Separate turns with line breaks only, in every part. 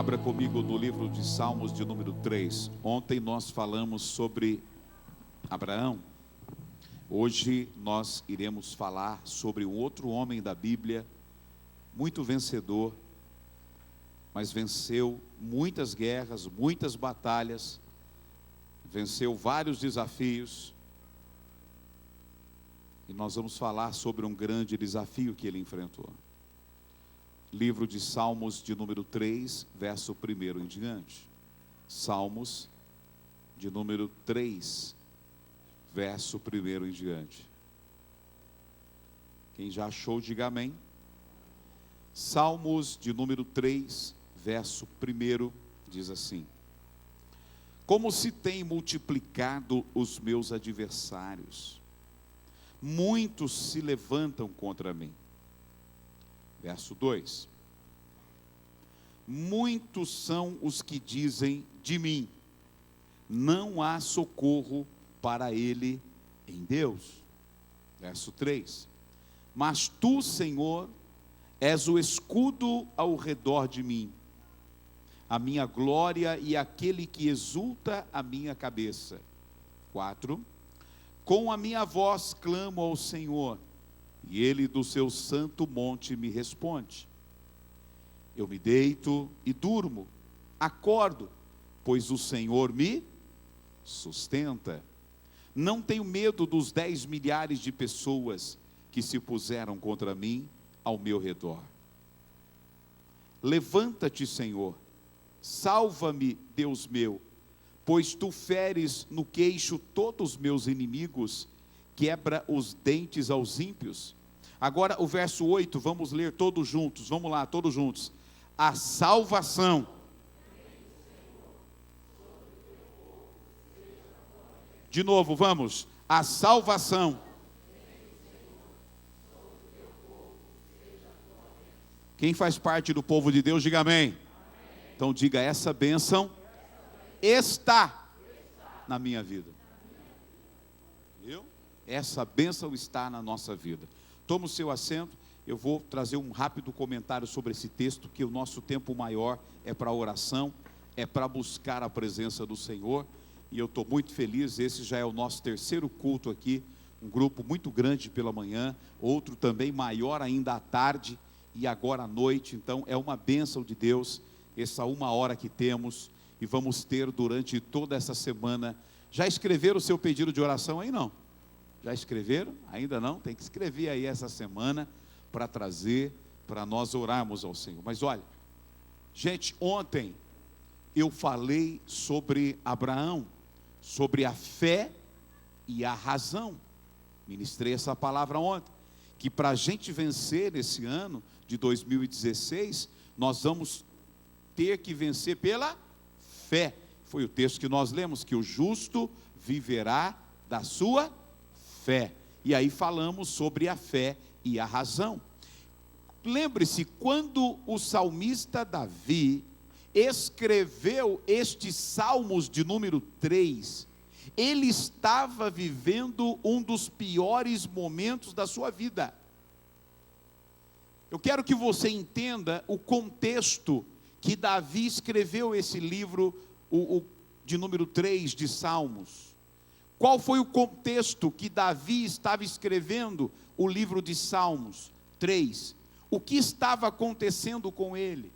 Abra comigo no livro de Salmos de número 3. Ontem nós falamos sobre Abraão. Hoje nós iremos falar sobre um outro homem da Bíblia, muito vencedor, mas venceu muitas guerras, muitas batalhas, venceu vários desafios. E nós vamos falar sobre um grande desafio que ele enfrentou. Livro de Salmos de número 3, verso 1 em diante. Salmos de número 3, verso 1 em diante. Quem já achou, diga amém. Salmos de número 3, verso 1, diz assim: Como se tem multiplicado os meus adversários, muitos se levantam contra mim. Verso 2: Muitos são os que dizem de mim, não há socorro para ele em Deus. Verso 3: Mas tu, Senhor, és o escudo ao redor de mim, a minha glória e aquele que exulta a minha cabeça. 4: Com a minha voz clamo ao Senhor, e ele do seu santo monte me responde. Eu me deito e durmo, acordo, pois o Senhor me sustenta. Não tenho medo dos 10 milhares de pessoas que se puseram contra mim ao meu redor. Levanta-te, Senhor, salva-me, Deus meu, pois tu feres no queixo todos os meus inimigos, quebra os dentes aos ímpios. Agora o verso 8, vamos ler todos juntos, vamos lá, todos juntos. A salvação. De novo, vamos. A salvação. Quem faz parte do povo de Deus, diga amém. Então diga, essa bênção está na minha vida. Viu? Essa bênção está na nossa vida. Toma o seu assento, eu vou trazer um rápido comentário sobre esse texto, que o nosso tempo maior é para oração, é para buscar a presença do Senhor, e eu estou muito feliz. Esse já é o nosso terceiro culto aqui, um grupo muito grande pela manhã, outro também maior ainda à tarde, e agora à noite. Então é uma bênção de Deus, essa 1 hora que temos, e vamos ter durante toda essa semana. Já escreveram o seu pedido de oração aí, não? Já escreveram? Ainda não? Tem que escrever aí essa semana para trazer, para nós orarmos ao Senhor. Mas olha, gente, ontem eu falei sobre Abraão, sobre a fé e a razão. Ministrei essa palavra ontem, que para a gente vencer nesse ano de 2016, nós vamos ter que vencer pela fé. Foi o texto que nós lemos, que o justo viverá da sua fé. E aí falamos sobre a fé e a razão. Lembre-se, quando o salmista Davi escreveu estes salmos de número 3, ele estava vivendo um dos piores momentos da sua vida. Eu quero que você entenda o contexto que Davi escreveu esse livro, de número 3 de Salmos. Qual foi o contexto que Davi estava escrevendo o livro de Salmos 3? O que estava acontecendo com ele?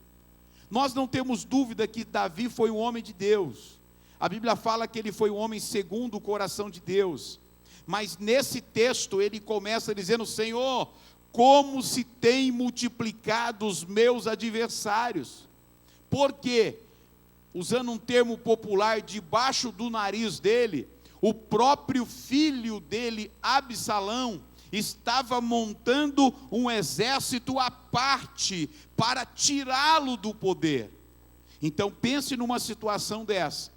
Nós não temos dúvida que Davi foi um homem de Deus. A Bíblia fala que ele foi um homem segundo o coração de Deus. Mas nesse texto ele começa dizendo: Senhor, como se tem multiplicado os meus adversários. Por quê? Usando um termo popular, debaixo do nariz dele, o próprio filho dele, Absalão, estava montando um exército à parte para tirá-lo do poder. Então pense numa situação dessa.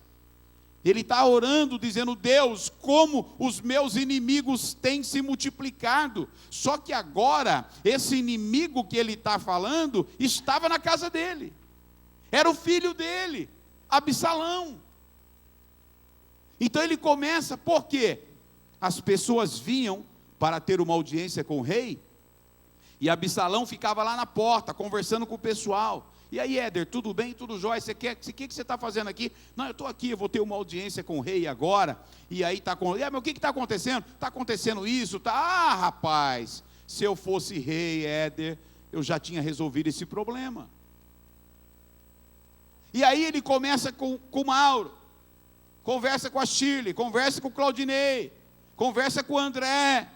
Ele está orando, dizendo: Deus, como os meus inimigos têm se multiplicado. Só que agora, esse inimigo que ele está falando, estava na casa dele. Era o filho dele, Absalão. Então ele começa, por quê? As pessoas vinham para ter uma audiência com o rei, E Absalão ficava lá na porta, conversando com o pessoal. E aí, Éder, tudo bem? Tudo jóia? O que você está fazendo aqui? Não, eu estou aqui, eu vou ter uma audiência com o rei agora. E aí está com... mas o que está acontecendo? Está acontecendo isso? Tá... Ah, rapaz, se eu fosse rei, Éder, eu já tinha resolvido esse problema. E aí ele começa com o Mauro, conversa com a Shirley, conversa com o Claudinei, conversa com o André.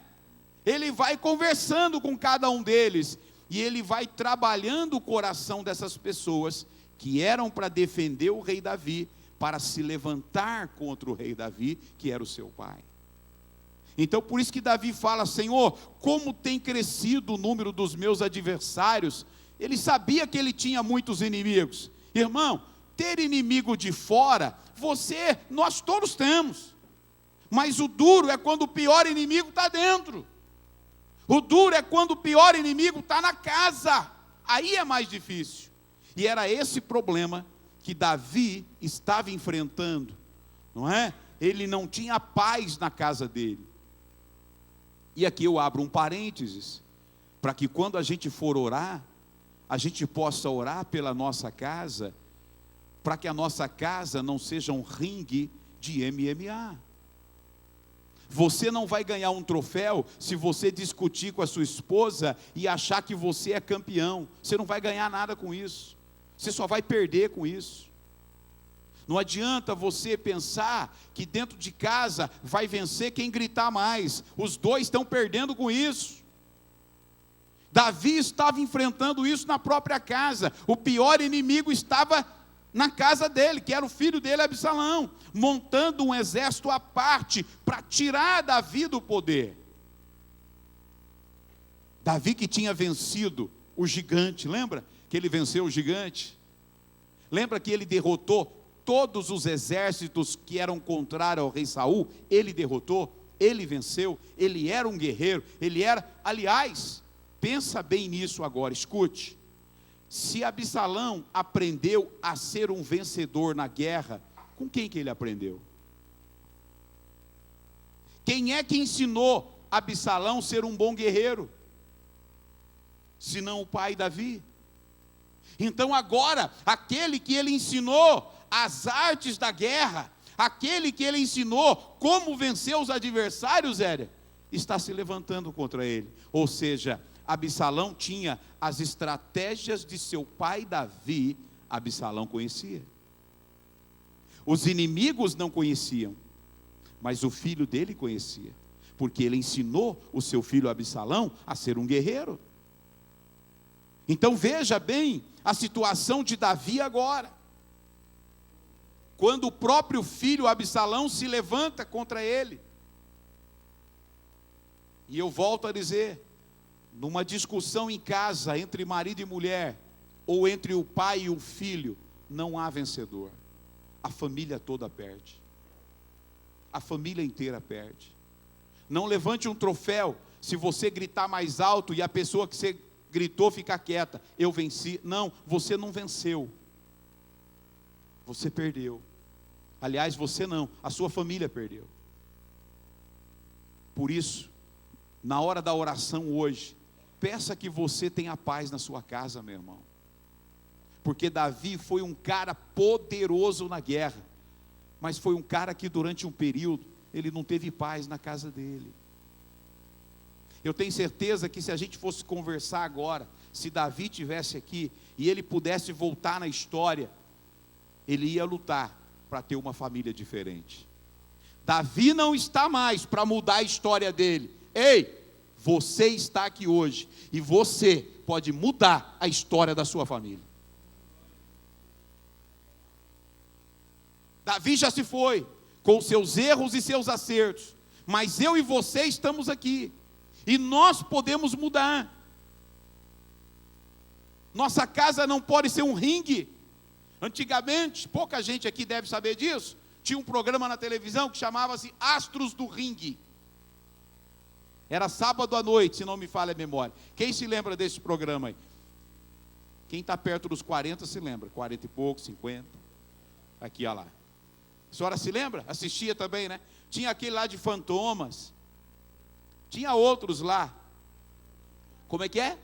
Ele vai conversando com cada um deles. E ele vai trabalhando o coração dessas pessoas que eram para defender o rei Davi, para se levantar contra o rei Davi, que era o seu pai. Então por isso que Davi fala: Senhor, como tem crescido o número dos meus adversários. Ele sabia que ele tinha muitos inimigos. Irmão, ter inimigo de fora, nós todos temos. Mas o duro é quando o pior inimigo está dentro. O duro é quando o pior inimigo está na casa. Aí é mais difícil. E era esse problema que Davi estava enfrentando, não é? Ele não tinha paz na casa dele. E aqui eu abro um parênteses, para que quando a gente for orar, a gente possa orar pela nossa casa, para que a nossa casa não seja um ringue de MMA. Você não vai ganhar um troféu se você discutir com a sua esposa e achar que você é campeão. Você não vai ganhar nada com isso. Você só vai perder com isso. Não adianta você pensar que dentro de casa vai vencer quem gritar mais. Os dois estão perdendo com isso. Davi estava enfrentando isso na própria casa. O pior inimigo estava na casa dele, que era o filho dele, Absalão, montando um exército à parte para tirar Davi do poder. Davi que tinha vencido o gigante, lembra? Que ele venceu o gigante. Lembra que ele derrotou todos os exércitos que eram contrários ao rei Saul? Ele derrotou, ele venceu, ele era um guerreiro, aliás, pensa bem nisso agora, escute. Se Absalão aprendeu a ser um vencedor na guerra, com quem que ele aprendeu? Quem é que ensinou Absalão a ser um bom guerreiro? Senão o pai Davi. Então agora, aquele que ele ensinou as artes da guerra, aquele que ele ensinou como vencer os adversários, está se levantando contra ele. Ou seja, Absalão tinha as estratégias de seu pai Davi, Absalão conhecia. Os inimigos não conheciam, mas o filho dele conhecia, porque ele ensinou o seu filho Absalão a ser um guerreiro. Então veja bem a situação de Davi agora, quando o próprio filho Absalão se levanta contra ele. E eu volto a dizer, numa discussão em casa entre marido e mulher, ou entre o pai e o filho, não há vencedor. A família toda perde. A família inteira perde. Não levante um troféu se você gritar mais alto e a pessoa que você gritou ficar quieta. Eu venci. Não, você não venceu. Você perdeu. Aliás, você não, a sua família perdeu. Por isso, na hora da oração hoje, peça que você tenha paz na sua casa, meu irmão. Porque Davi foi um cara poderoso na guerra, mas foi um cara que durante um período, ele não teve paz na casa dele. Eu tenho certeza que se a gente fosse conversar agora, se Davi estivesse aqui, e ele pudesse voltar na história, ele ia lutar para ter uma família diferente. Davi não está mais para mudar a história dele. Ei, você está aqui hoje, e você pode mudar a história da sua família. Davi já se foi, com seus erros e seus acertos, mas eu e você estamos aqui, e nós podemos mudar. Nossa casa não pode ser um ringue. Antigamente, pouca gente aqui deve saber disso, tinha um programa na televisão que chamava-se Astros do Ringue. Era sábado à noite, se não me falha a memória. Quem se lembra desse programa aí? Quem está perto dos 40 se lembra, 40 e pouco, 50. Aqui, olha lá. A senhora se lembra? Assistia também, né? Tinha aquele lá de fantomas. Tinha outros lá. Como é que é?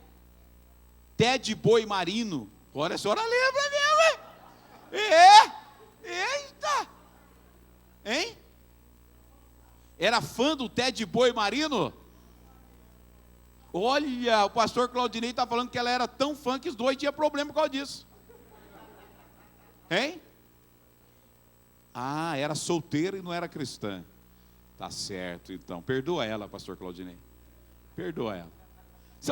Ted Boi Marino. Olha, a senhora lembra mesmo, hein? Eita! Hein? Era fã do Ted Boi Marino? Olha, o pastor Claudinei está falando que ela era tão fã que os dois tinham problema por causa disso. Hein? Ah, era solteira e não era cristã. Tá certo, então. Perdoa ela, pastor Claudinei. Perdoa ela.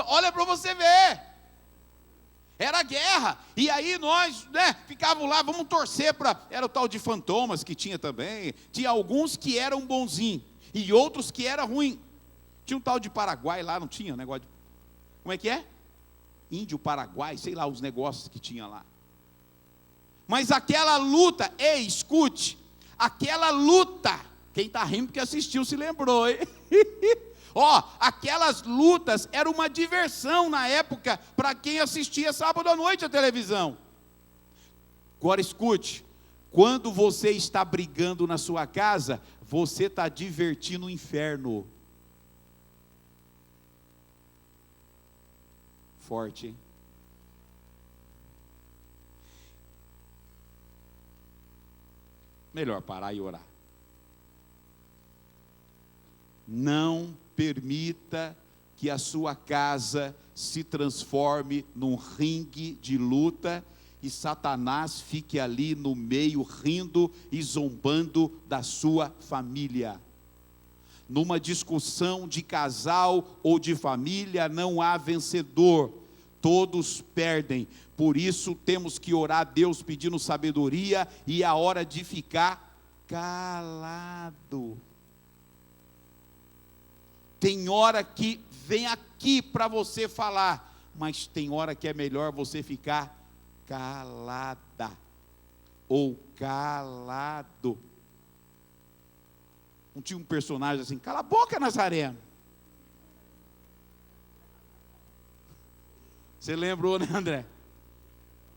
Olha para você ver. Era guerra. E aí nós, ficávamos lá, vamos torcer para... Era o tal de Fantomas que tinha também. Tinha alguns que eram bonzinhos e outros que eram ruins. Tinha um tal de Paraguai lá, não tinha? Negócio de... Como é que é? Índio Paraguai, sei lá, os negócios que tinha lá. Mas aquela luta, ei, escute, aquela luta, quem está rindo porque assistiu se lembrou, hein? Aquelas lutas eram uma diversão na época para quem assistia sábado à noite a televisão. Agora escute, quando você está brigando na sua casa, você está divertindo o inferno. Forte, hein? Melhor parar e orar. Não permita que a sua casa se transforme num ringue de luta e Satanás fique ali no meio rindo e zombando da sua família. Numa discussão de casal ou de família não há vencedor, todos perdem. Por isso temos que orar a Deus pedindo sabedoria e a hora de ficar calado. Tem hora que vem aqui para você falar, mas tem hora que é melhor você ficar calada ou calado. Não tinha um personagem assim, cala a boca, Nazareno. Você lembrou, né, André?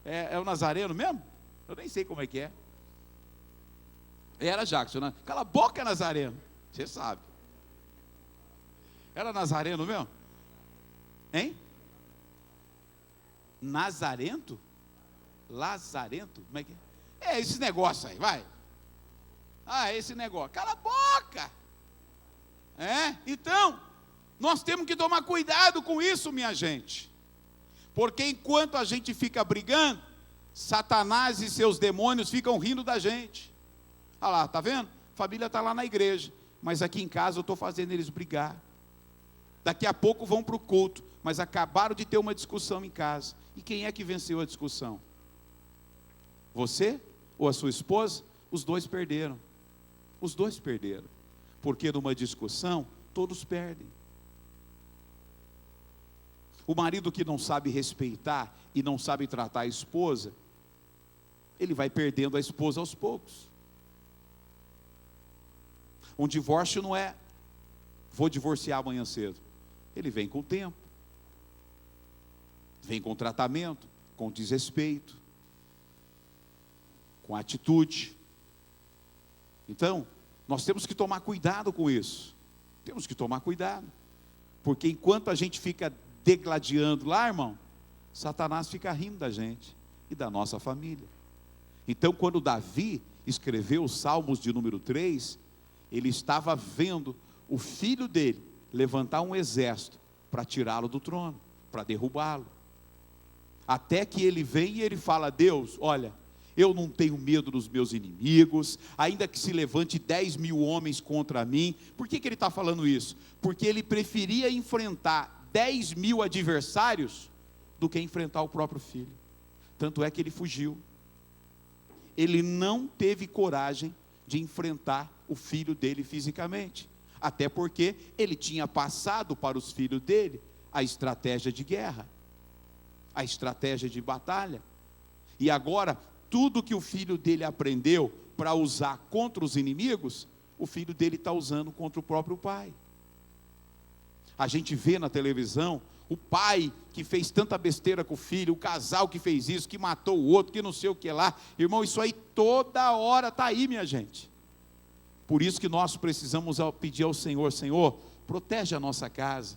É o Nazareno mesmo? Eu nem sei como é que é. Era Jackson, né? Cala a boca, Nazareno. Você sabe. Era Nazareno mesmo? Hein? Nazarento? Lazarento? Como é que é? É esse negócio aí, vai. Esse negócio. Cala a boca. Então, nós temos que tomar cuidado com isso, minha gente. Porque enquanto a gente fica brigando, Satanás e seus demônios ficam rindo da gente. Olha lá, tá vendo? A família está lá na igreja, mas aqui em casa eu estou fazendo eles brigar. Daqui a pouco vão para o culto, mas acabaram de ter uma discussão em casa. E quem é que venceu a discussão? Você ou a sua esposa? Os dois perderam. Os dois perderam. Porque numa discussão, todos perdem. O marido que não sabe respeitar e não sabe tratar a esposa, ele vai perdendo a esposa aos poucos. Um divórcio não é, vou divorciar amanhã cedo. Ele vem com o tempo. Vem com tratamento, com desrespeito, com atitude. Então, nós temos que tomar cuidado com isso. Temos que tomar cuidado. Porque enquanto a gente fica degladiando lá, irmão, Satanás fica rindo da gente e da nossa família. Então, quando Davi escreveu os Salmos de número 3, ele estava vendo o filho dele levantar um exército para tirá-lo do trono, para derrubá-lo. Até que ele vem e ele fala: Deus, olha, eu não tenho medo dos meus inimigos, ainda que se levante 10.000 homens contra mim. Por que ele está falando isso? Porque ele preferia enfrentar 10.000 adversários do que enfrentar o próprio filho. Tanto é que ele fugiu. Ele não teve coragem de enfrentar o filho dele fisicamente, até porque ele tinha passado para os filhos dele a estratégia de guerra, a estratégia de batalha, e agora tudo que o filho dele aprendeu para usar contra os inimigos, o filho dele está usando contra o próprio pai. A gente vê na televisão o pai que fez tanta besteira com o filho, o casal que fez isso, que matou o outro, que não sei o que lá. Irmão, isso aí toda hora está aí, minha gente. Por isso que nós precisamos pedir ao Senhor: Senhor, protege a nossa casa,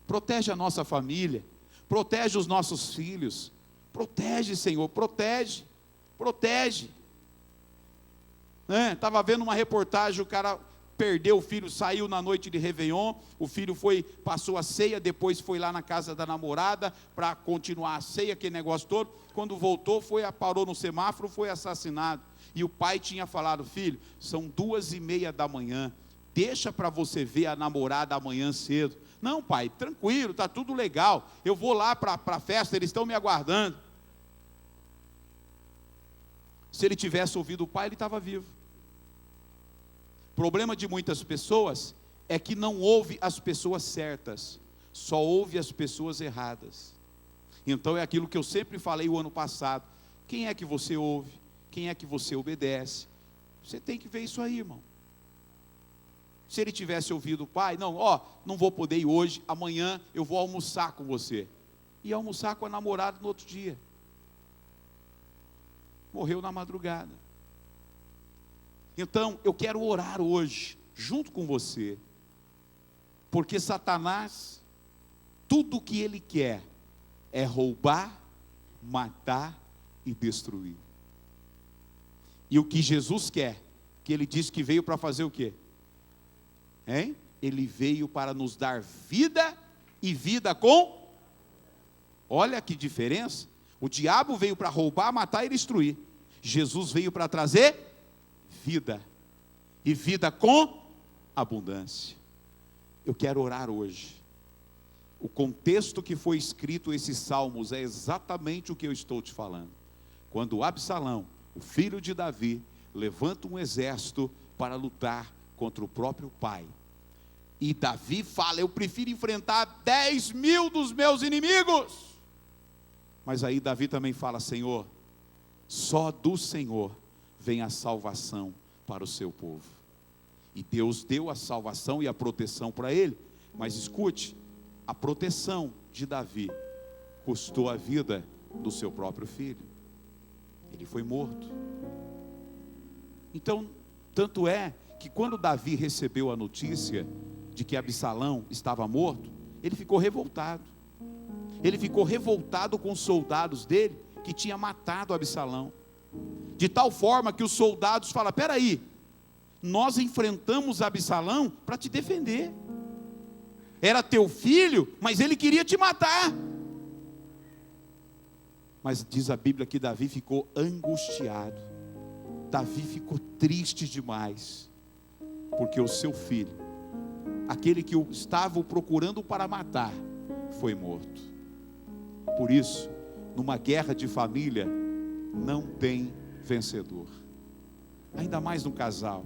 protege a nossa família, Protege os nossos filhos. Protege, Senhor, protege. Estava vendo uma reportagem, o cara perdeu o filho, saiu na noite de Réveillon, o filho passou a ceia, depois foi lá na casa da namorada, para continuar a ceia, aquele negócio todo, quando voltou, parou no semáforo, foi assassinado, e o pai tinha falado: filho, são 2:30 da manhã, deixa para você ver a namorada amanhã cedo. Não, pai, tranquilo, está tudo legal, eu vou lá para a festa, eles estão me aguardando. Se ele tivesse ouvido o pai, ele estava vivo. O problema de muitas pessoas é que não ouve as pessoas certas, só ouve as pessoas erradas. Então é aquilo que eu sempre falei o ano passado: quem é que você ouve? Quem é que você obedece? Você tem que ver isso aí, irmão. Se ele tivesse ouvido o pai: não vou poder ir hoje, amanhã eu vou almoçar com você. E almoçar com a namorada no outro dia. Morreu na madrugada. Então, eu quero orar hoje, junto com você, porque Satanás, tudo o que ele quer é roubar, matar e destruir. E o que Jesus quer, que ele disse que veio para fazer o quê? Ele veio para nos dar vida, e vida com... Olha que diferença. O diabo veio para roubar, matar e destruir. Jesus veio para trazer vida, e vida com abundância. Eu quero orar hoje. O contexto que foi escrito esses salmos é exatamente o que eu estou te falando. Quando Absalão, o filho de Davi, levanta um exército para lutar contra o próprio pai. E Davi fala: eu prefiro enfrentar 10.000 dos meus inimigos. Mas aí Davi também fala: Senhor, só do Senhor vem a salvação para o seu povo. E Deus deu a salvação e a proteção para ele. Mas escute, a proteção de Davi custou a vida do seu próprio filho. Ele foi morto. Então, tanto é que quando Davi recebeu a notícia de que Absalão estava morto, ele ficou revoltado. Ele ficou revoltado com os soldados dele, que tinha matado Absalão. De tal forma que os soldados falam: peraí, nós enfrentamos Absalão para te defender. Era teu filho, mas ele queria te matar. Mas diz a Bíblia que Davi ficou angustiado. Davi ficou triste demais, porque o seu filho, aquele que o estava procurando para matar, foi morto. Por isso, numa guerra de família, não tem vencedor. Ainda mais no casal.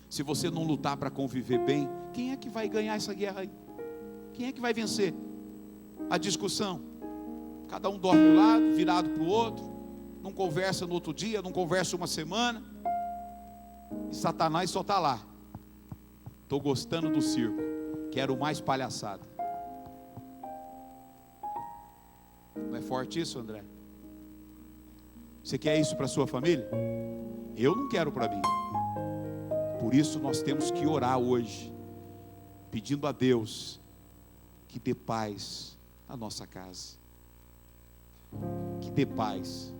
Se você não lutar para conviver bem, quem é que vai ganhar essa guerra aí? Quem é que vai vencer a discussão? Cada um dorme um lado, virado para o outro, não conversa no outro dia, não conversa uma semana, e Satanás só está lá: estou gostando do circo, quero mais palhaçada. Não é forte isso, André? Você quer isso para a sua família? Eu não quero para mim. Por isso nós temos que orar hoje, pedindo a Deus que dê paz na nossa casa, que dê paz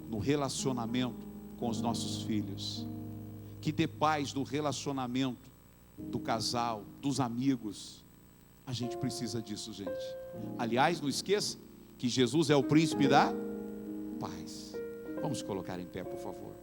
no relacionamento com os nossos filhos, que dê paz no relacionamento do casal, dos amigos. A gente precisa disso, gente. Aliás, não esqueça que Jesus é o príncipe da paz. Vamos colocar em pé, por favor.